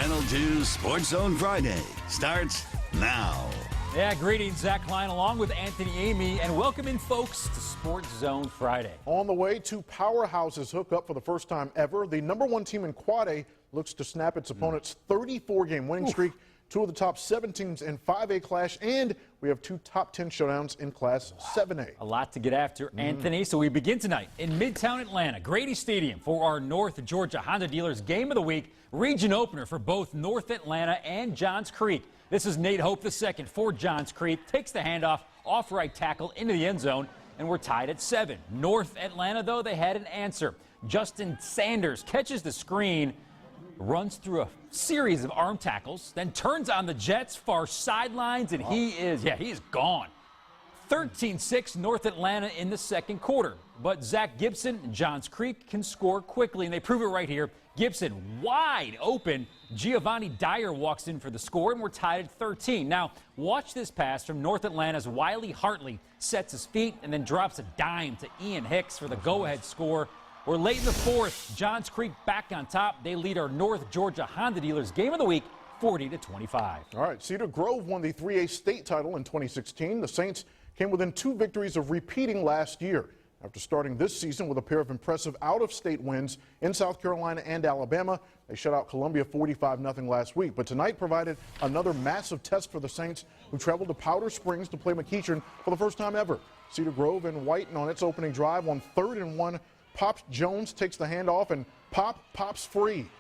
Channel 2 Sports Zone Friday starts now. Yeah, greetings, Zach Klein along with Anthony Amy, and welcome in, folks, to Sports Zone Friday. On the way, two powerhouses hook up for the first time ever. The #1 team in Quad A looks to snap its opponent's 34-game winning streak. Two of the top 7 teams in 5A clash, and we have two top 10 showdowns in Class 7A. A lot to get after, Anthony. So we begin tonight in Midtown Atlanta, Grady Stadium, for our North Georgia Honda Dealers Game of the Week, region opener for both North Atlanta and Johns Creek. This is Nate Hope II for Johns Creek. Takes the handoff off right tackle into the end zone, and we're tied at 7. North Atlanta, though, they had an answer. Justin Sanders catches the screen, runs through a series of arm tackles, then turns on the Jets far sidelines, and he is gone. 13-6 North Atlanta in the second quarter. But Zach Gibson and Johns Creek can score quickly, and they prove it right here. Gibson wide open. Giovanni Dyer walks in for the score, and we're tied at 13. Now, watch this pass from North Atlanta's Wiley Hartley. Sets his feet and then drops a dime to Ian Hicks for the go-ahead score. We're late in the fourth. Johns Creek back on top. They lead our North Georgia Honda Dealers Game of the Week 40-25. All right, Cedar Grove won the 3A state title in 2016. The Saints came within 2 victories of repeating last year. After starting this season with a pair of impressive out-of-state wins in South Carolina and Alabama, they shut out Columbia 45-0 last week. But tonight provided another massive test for the Saints, who traveled to Powder Springs to play McEachern for the first time ever. Cedar Grove in white, and on its opening drive on 3rd and 1, Pops Jones takes the handoff, and pops free,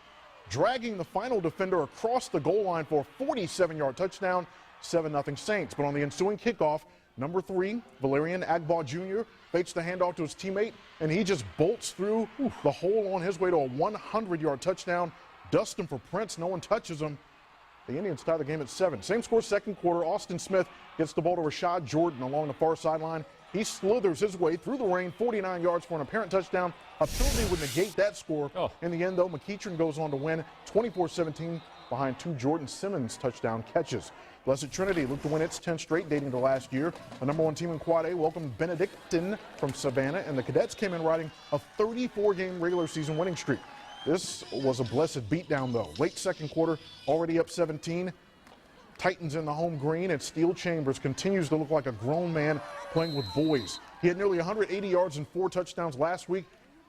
dragging the final defender across the goal line for a 47-yard touchdown, 7-0 Saints. But on the ensuing kickoff, number 3, Valerian Agbaugh Jr. fakes the handoff to his teammate, and he just bolts through the hole on his way to a 100-yard touchdown. Dust him for Prince. No one touches him. The Indians tie the game at 7. Same score second quarter. Austin Smith gets the ball to Rashad Jordan along the far sideline. He slithers his way through the rain, 49 yards for an apparent touchdown. A penalty would negate that score. In the end, though, McEachern goes on to win 24-17 behind 2 Jordan Simmons touchdown catches. Blessed Trinity looked to win its 10th straight dating to last year. The #1 team in Quad A welcomed Benedictine from Savannah, and the Cadets came in riding a 34-game regular season winning streak. This was a blessed beatdown, though. Late second quarter, already up 17. Titans in the home green, and Steel Chambers continues to look like a grown man playing with boys. He had nearly 180 yards and 4 touchdowns last week.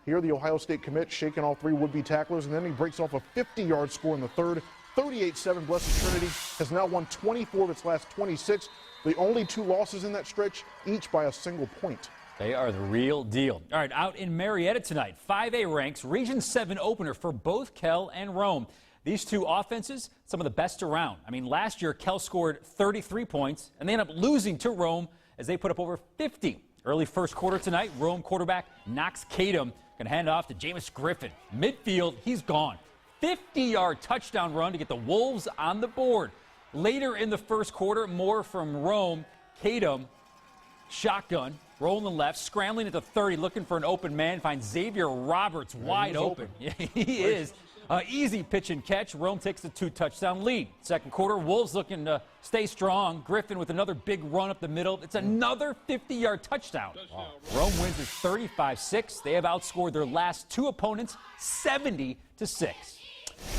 Here, the Ohio State commit shaking all 3 would-be tacklers, and then he breaks off a 50-yard score in the third. 38-7 Blessed Trinity has now won 24 of its last 26. The only 2 losses in that stretch, each by a single point. They are the real deal. All right, out in Marietta tonight, 5A ranks, Region 7 opener for both Kell and Rome. These two offenses, some of the best around. I mean, last year, Kell scored 33 points, and they end up losing to Rome as they put up over 50. Early first quarter tonight, Rome quarterback Knox Kadum can hand off to Jameis Griffin. Midfield, he's gone. 50-yard touchdown run to get the Wolves on the board. Later in the first quarter, more from Rome. Kadum, shotgun, rolling left, scrambling at the 30, looking for an open man, finds Xavier Roberts wide open. Yeah, he is. Easy pitch and catch. Rome takes the 2-touchdown lead. Second quarter, Wolves looking to stay strong. Griffin with another big run up the middle. It's another 50-yard touchdown. Rome wins at 35-6. They have outscored their last 2 opponents 70-6.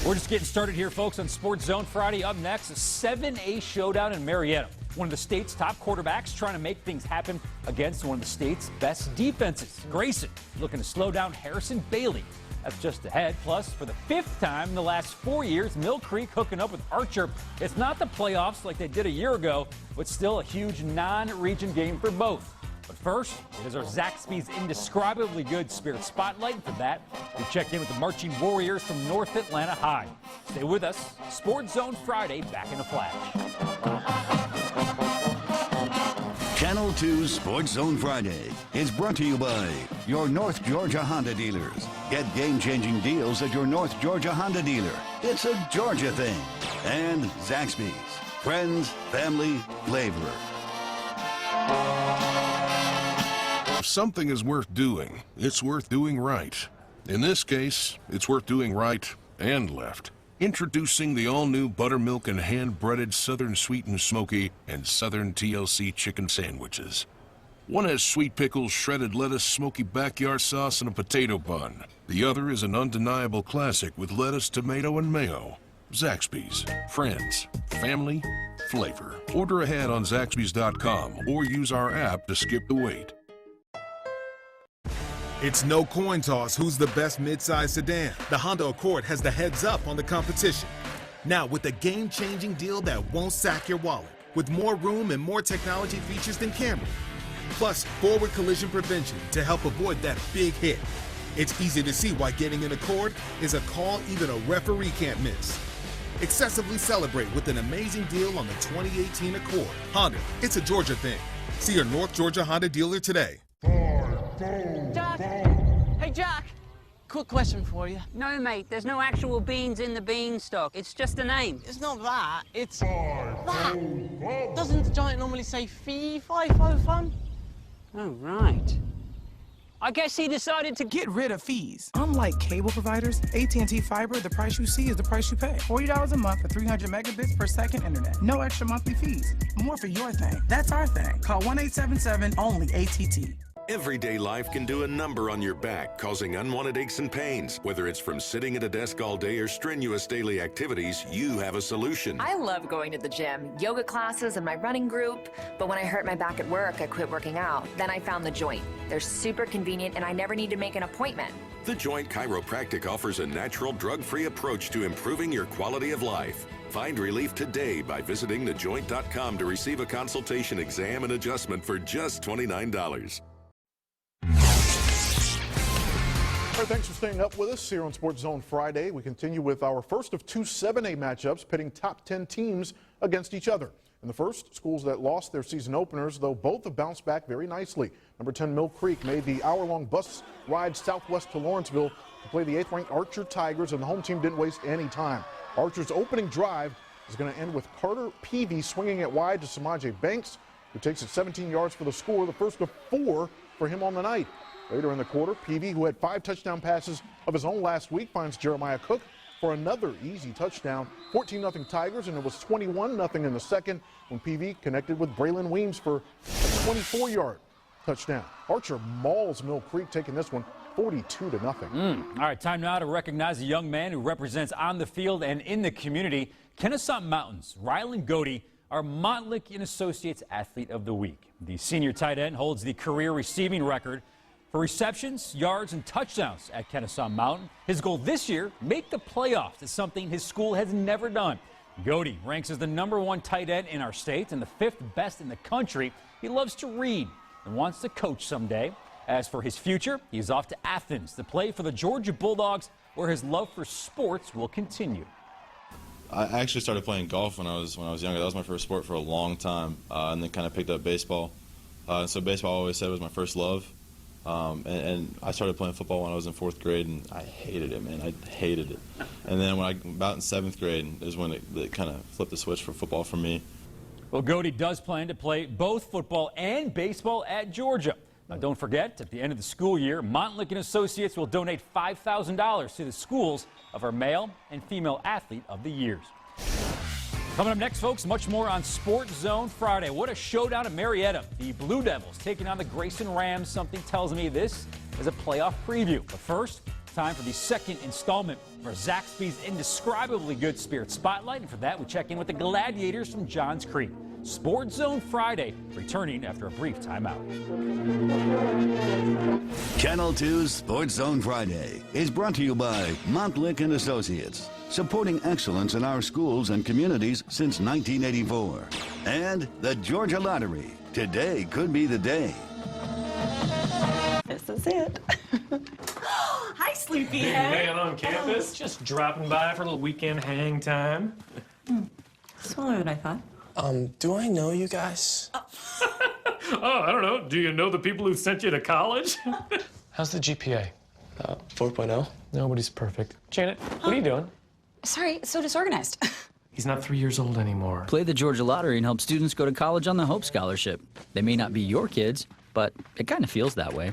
We're just getting started here, folks, on Sports Zone Friday. Up next, a 7A showdown in Marietta. One of the state's top quarterbacks trying to make things happen against one of the state's best defenses. Grayson looking to slow down Harrison Bailey. That's just ahead. Plus, for the 5th time in the last 4 years, Mill Creek hooking up with Archer. It's not the playoffs like they did a year ago, but still a huge non-region game for both. But first, it is our Zaxby's indescribably good Spirit Spotlight. And for that, we check in with the Marching Warriors from North Atlanta High. Stay with us. Sports Zone Friday, back in a flash. Channel 2 Sports Zone Friday is brought to you by your North Georgia Honda dealers. Get game-changing deals at your North Georgia Honda dealer. It's a Georgia thing. And Zaxby's. Friends, family, flavor. If something is worth doing, it's worth doing right. In this case, it's worth doing right and left. Introducing the all-new buttermilk and hand-breaded Southern Sweet and Smoky and Southern TLC chicken sandwiches. One has sweet pickles, shredded lettuce, smoky backyard sauce, and a potato bun. The other is an undeniable classic with lettuce, tomato, and mayo. Zaxby's. Friends, family, flavor. Order ahead on Zaxby's.com or use our app to skip the wait. It's no coin toss who's the best midsize sedan. The Honda Accord has the heads up on the competition. Now with a game-changing deal that won't sack your wallet, with more room and more technology features than Camry. Plus, forward collision prevention to help avoid that big hit. It's easy to see why getting an Accord is a call even a referee can't miss. Excessively celebrate with an amazing deal on the 2018 Accord. Honda, it's a Georgia thing. See your North Georgia Honda dealer today. Jack! Hey, Jack! Quick question for you. No, mate, there's no actual beans in the beanstalk. It's just a name. It's not that, it's that. Doesn't the giant normally say fee, fi, fo, fun? Oh, right. I guess he decided to Get rid of fees. Unlike cable providers, at&t Fiber, the price you see is the price you pay. $40 a month for 300 megabits per second internet. No extra monthly fees. More for your thing. That's our thing. Call 1-877-ONLY-ATT. Everyday life can do a number on your back, causing unwanted aches and pains. Whether it's from sitting at a desk all day or strenuous daily activities, you have a solution. I love going to the gym, yoga classes, and my running group. But when I hurt my back at work, I quit working out. Then I found The Joint. They're super convenient, and I never need to make an appointment. The Joint Chiropractic offers a natural, drug-free approach to improving your quality of life. Find relief today by visiting thejoint.com to receive a consultation, exam, and adjustment for just $29. All right, thanks for staying up with us here on Sports Zone Friday. We continue with our first of two 7A matchups pitting top 10 teams against each other. In the first, schools that lost their season openers, though both have bounced back very nicely. Number 10 Mill Creek made the hour-long bus ride southwest to Lawrenceville to play the 8th-ranked Archer Tigers, and the home team didn't waste any time. Archer's opening drive is going to end with Carter Peavy swinging it wide to Samaje Banks, who takes it 17 yards for the score, the first of 4 for him on the night. Later in the quarter, Peavy, who had 5 touchdown passes of his own last week, finds Jeremiah Cook for another easy touchdown. 14-0 Tigers, and it was 21-0 in the second when Peavy connected with Braylon Weems for a 24-yard touchdown. Archer mauls Mill Creek, taking this one 42-0. All right, time now to recognize a young man who represents on the field and in the community. Kennesaw Mountain's Rylan Godey, our Montlick & Associates Athlete of the Week. The senior tight end holds the career receiving record for receptions, yards, and touchdowns at Kennesaw Mountain. His goal this year, make the playoffs. It's something his school has never done. Godey ranks as the #1 tight end in our state and the 5th best in the country. He loves to read and wants to coach someday. As for his future, he's off to Athens to play for the Georgia Bulldogs, where his love for sports will continue. I actually started playing golf when I was younger. That was my first sport for a long time, and then kind of picked up baseball. So baseball I always said was my first love. And I started playing football when I was in 4th grade, and I hated it, man. I hated it. And then about in 7th grade is when it kind of flipped the switch for football for me. Well, Godey does plan to play both football and baseball at Georgia. Now, don't forget, at the end of the school year, Montlick & Associates will donate $5,000 to the schools of our male and female athlete of the years. Coming up next, folks, much more on Sports Zone Friday. What a showdown at Marietta. The Blue Devils taking on the Grayson Rams. Something tells me this is a playoff preview. But first, time for the second installment for Zaxby's Indescribably Good Spirit Spotlight. And for that, we check in with the Gladiators from Johns Creek. Sports Zone Friday, returning after a brief timeout. Channel 2's Sports Zone Friday is brought to you by Montlick & Associates, supporting excellence in our schools and communities since 1984. And the Georgia Lottery. Today could be the day. This is it. Hi, Sleepyhead. Laying on campus, just dropping by for a little weekend hang time. Smaller than I thought. Do I know you guys? Oh, I don't know. Do you know the people who sent you to college? How's the GPA? 4.0. Nobody's perfect. Janet, what are you doing? Sorry, so disorganized. He's not 3 years old anymore. Play the Georgia Lottery and help students go to college on the Hope Scholarship. They may not be your kids, but it kind of feels that way.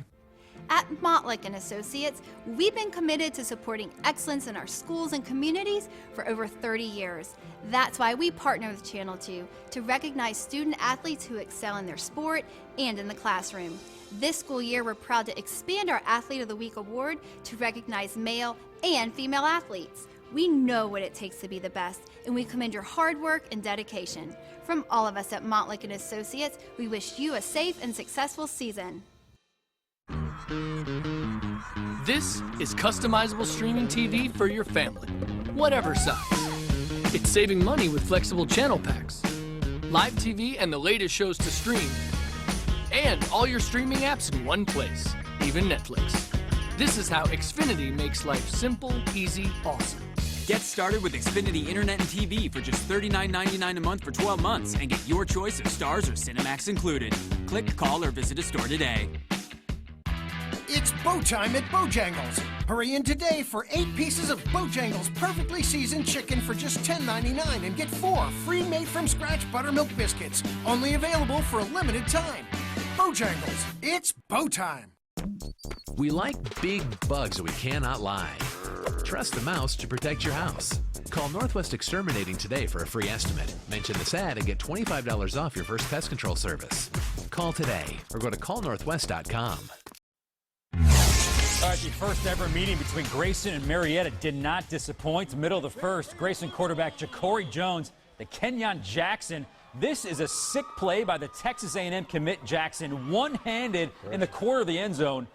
At Montlick & Associates, we've been committed to supporting excellence in our schools and communities for over 30 years. That's why we partner with Channel 2 to recognize student athletes who excel in their sport and in the classroom. This school year, we're proud to expand our Athlete of the Week award to recognize male and female athletes. We know what it takes to be the best, and we commend your hard work and dedication. From all of us at Montlick & Associates, we wish you a safe and successful season. This is customizable streaming TV for your family, whatever size. It's saving money with flexible channel packs, live TV and the latest shows to stream, and all your streaming apps in one place, even Netflix. This is how Xfinity makes life simple, easy, awesome. Get started with Xfinity Internet and TV for just $39.99 a month for 12 months and get your choice of stars or Cinemax included. Click, call, or visit a store today. It's bow time at Bojangles. Hurry in today for 8 pieces of Bojangles perfectly seasoned chicken for just $10.99 and get 4 free made-from-scratch buttermilk biscuits. Only available for a limited time. Bojangles, it's bow time. We like big bugs that we cannot lie. Trust the mouse to protect your house. Call Northwest Exterminating today for a free estimate. Mention this ad and get $25 off your first pest control service. Call today or go to callnorthwest.com. All right, the first ever meeting between Grayson and Marietta did not disappoint. Middle of the first, Grayson quarterback Ja'Cory Jones to Kenyon Jackson. This is a sick play by the Texas A&M commit Jackson, one-handed in the corner of the end zone.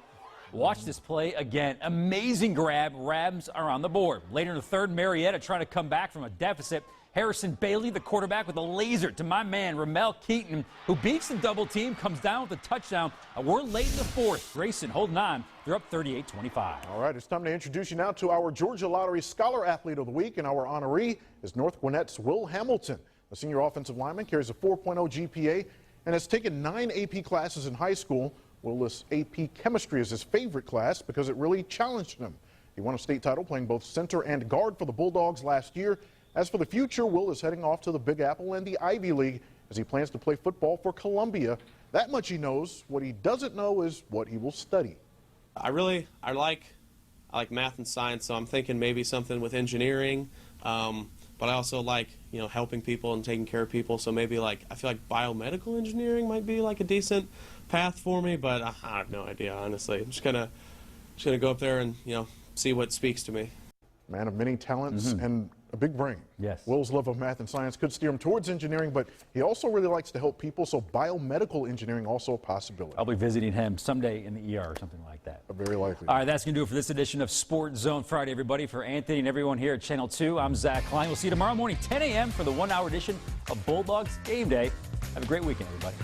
Watch this play again. Amazing grab. Rams are on the board. Later in the third, Marietta trying to come back from a deficit. Harrison Bailey, the quarterback, with a laser to my man, Ramel Keaton, who beats the double team, comes down with a touchdown. We're late in the fourth. Grayson holding on. They're up 38-25. All right, it's time to introduce you now to our Georgia Lottery Scholar Athlete of the Week, and our honoree is North Gwinnett's Will Hamilton. The senior offensive lineman carries a 4.0 GPA and has taken 9 AP classes in high school. Will lists AP Chemistry as his favorite class because it really challenged him. He won a state title playing both center and guard for the Bulldogs last year. As for the future, Will is heading off to the Big Apple and the Ivy League as he plans to play football for Columbia. That much he knows. What he doesn't know is what he will study. I like math and science, so I'm thinking maybe something with engineering. But I also like, helping people and taking care of people. So maybe I feel like biomedical engineering might be like a decent path for me, but I have no idea, honestly. I'm just gonna go up there and, see what speaks to me. Man of many talents and a big brain. Yes. Will's love of math and science could steer him towards engineering, but he also really likes to help people, so biomedical engineering also a possibility. I'll be visiting him someday in the ER or something like that. Very likely. All right, that's going to do it for this edition of Sports Zone Friday, everybody. For Anthony and everyone here at Channel 2, I'm Zach Klein. We'll see you tomorrow morning, 10 a.m. for the 1-hour edition of Bulldogs Game Day. Have a great weekend, everybody.